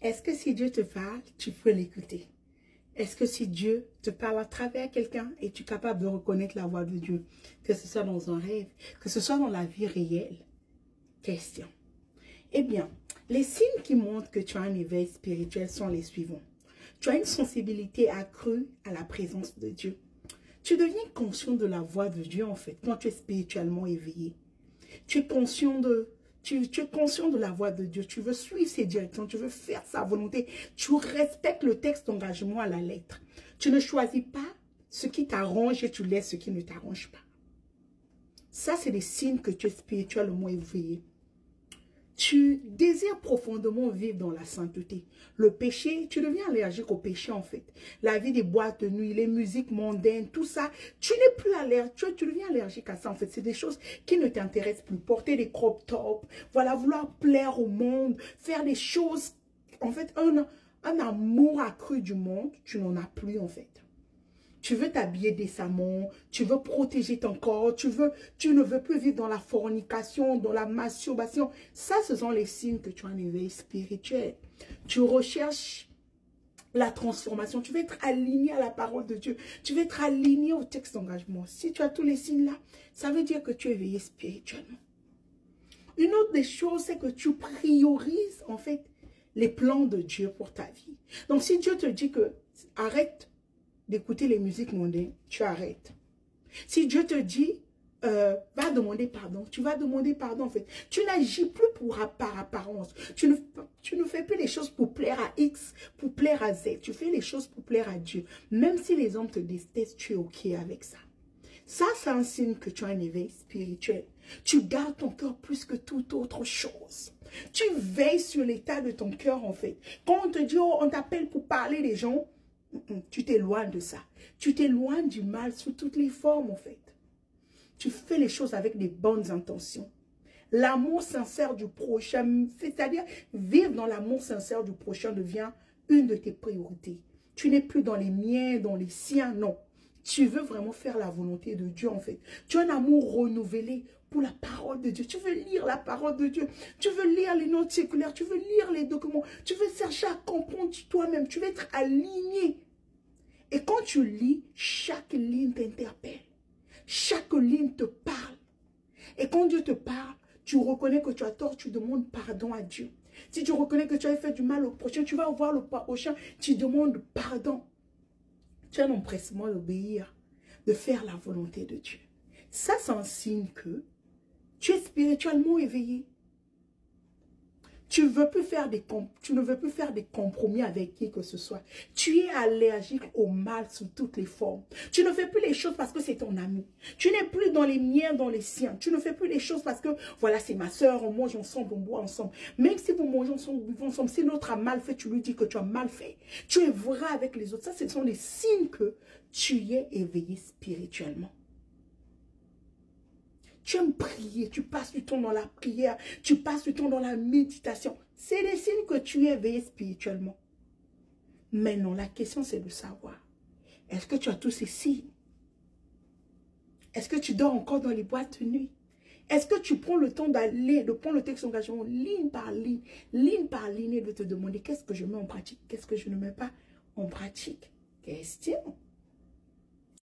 Est-ce que si Dieu te parle, tu peux l'écouter? Est-ce que si Dieu te parle à travers quelqu'un et tu es capable de reconnaître la voix de Dieu, que ce soit dans un rêve, que ce soit dans la vie réelle? Question. Eh bien, les signes qui montrent que tu as un éveil spirituel sont les suivants. Tu as une sensibilité accrue à la présence de Dieu. Tu deviens conscient de la voix de Dieu, en fait, quand tu es spirituellement éveillé. Tu es conscient de la voix de Dieu. Tu veux suivre ses directions, tu veux faire sa volonté. Tu respectes le texte d'engagement à la lettre. Tu ne choisis pas ce qui t'arrange et tu laisses ce qui ne t'arrange pas. Ça, c'est des signes que tu es spirituellement éveillé. Tu désires profondément vivre dans la sainteté. Le péché, tu deviens allergique au péché en fait. La vie des boîtes de nuit, les musiques mondaines, tout ça, tu n'es plus allergique, tu deviens allergique à ça en fait. C'est des choses qui ne t'intéressent plus. Porter des crop tops, voilà, vouloir plaire au monde, faire des choses, en fait, un amour accru du monde, tu n'en as plus en fait. Tu veux t'habiller décemment, tu veux protéger ton corps, tu ne veux plus vivre dans la fornication, dans la masturbation. Ça, ce sont les signes que tu as un éveil spirituel. Tu recherches la transformation. Tu veux être aligné à la parole de Dieu. Tu veux être aligné au texte d'engagement. Si tu as tous les signes là, ça veut dire que tu es éveillé spirituellement. Une autre des choses, c'est que tu priorises en fait les plans de Dieu pour ta vie. Donc, si Dieu te dit que arrête d'écouter les musiques mondaines, tu arrêtes. Si Dieu te dit, va demander pardon, tu vas demander pardon en fait. Tu n'agis plus par apparence. Tu ne fais plus les choses pour plaire à X, pour plaire à Z. Tu fais les choses pour plaire à Dieu. Même si les hommes te détestent, tu es OK avec ça. Ça, c'est un signe que tu as un éveil spirituel. Tu gardes ton cœur plus que toute autre chose. Tu veilles sur l'état de ton cœur en fait. Quand on te dit, oh, on t'appelle pour parler des gens, tu t'éloignes de ça. Tu t'éloignes du mal sous toutes les formes, en fait. Tu fais les choses avec des bonnes intentions. L'amour sincère du prochain, c'est-à-dire vivre dans l'amour sincère du prochain devient une de tes priorités. Tu n'es plus dans les miens, dans les siens, non. Tu veux vraiment faire la volonté de Dieu, en fait. Tu as un amour renouvelé pour la parole de Dieu. Tu veux lire la parole de Dieu. Tu veux lire les notes séculaires. Tu veux lire les documents. Tu veux chercher à comprendre toi-même. Tu veux être aligné. Et quand tu lis, chaque ligne t'interpelle. Chaque ligne te parle. Et quand Dieu te parle, tu reconnais que tu as tort, tu demandes pardon à Dieu. Si tu reconnais que tu as fait du mal au prochain, tu vas voir le prochain, tu demandes pardon. Tu as l'empressement d'obéir, de faire la volonté de Dieu. Ça, c'est un signe que tu es spirituellement éveillé. Tu ne veux plus faire des compromis avec qui que ce soit. Tu es allergique au mal sous toutes les formes. Tu ne fais plus les choses parce que c'est ton ami. Tu n'es plus dans les miens, dans les siens. Tu ne fais plus les choses parce que, voilà, c'est ma soeur, on mange ensemble, on boit ensemble. Même si vous mangez ensemble, vous vivez ensemble, si l'autre a mal fait, tu lui dis que tu as mal fait. Tu es vrai avec les autres. Ça, ce sont les signes que tu es éveillé spirituellement. Tu aimes prier, tu passes du temps dans la prière, tu passes du temps dans la méditation. C'est des signes que tu es éveillé spirituellement. Mais non, la question c'est de savoir, est-ce que tu as tous ces signes? Est-ce que tu dors encore dans les boîtes de nuit? Est-ce que tu prends le temps d'aller, de prendre le texte d'engagement ligne par ligne et de te demander qu'est-ce que je mets en pratique, qu'est-ce que je ne mets pas en pratique? Question.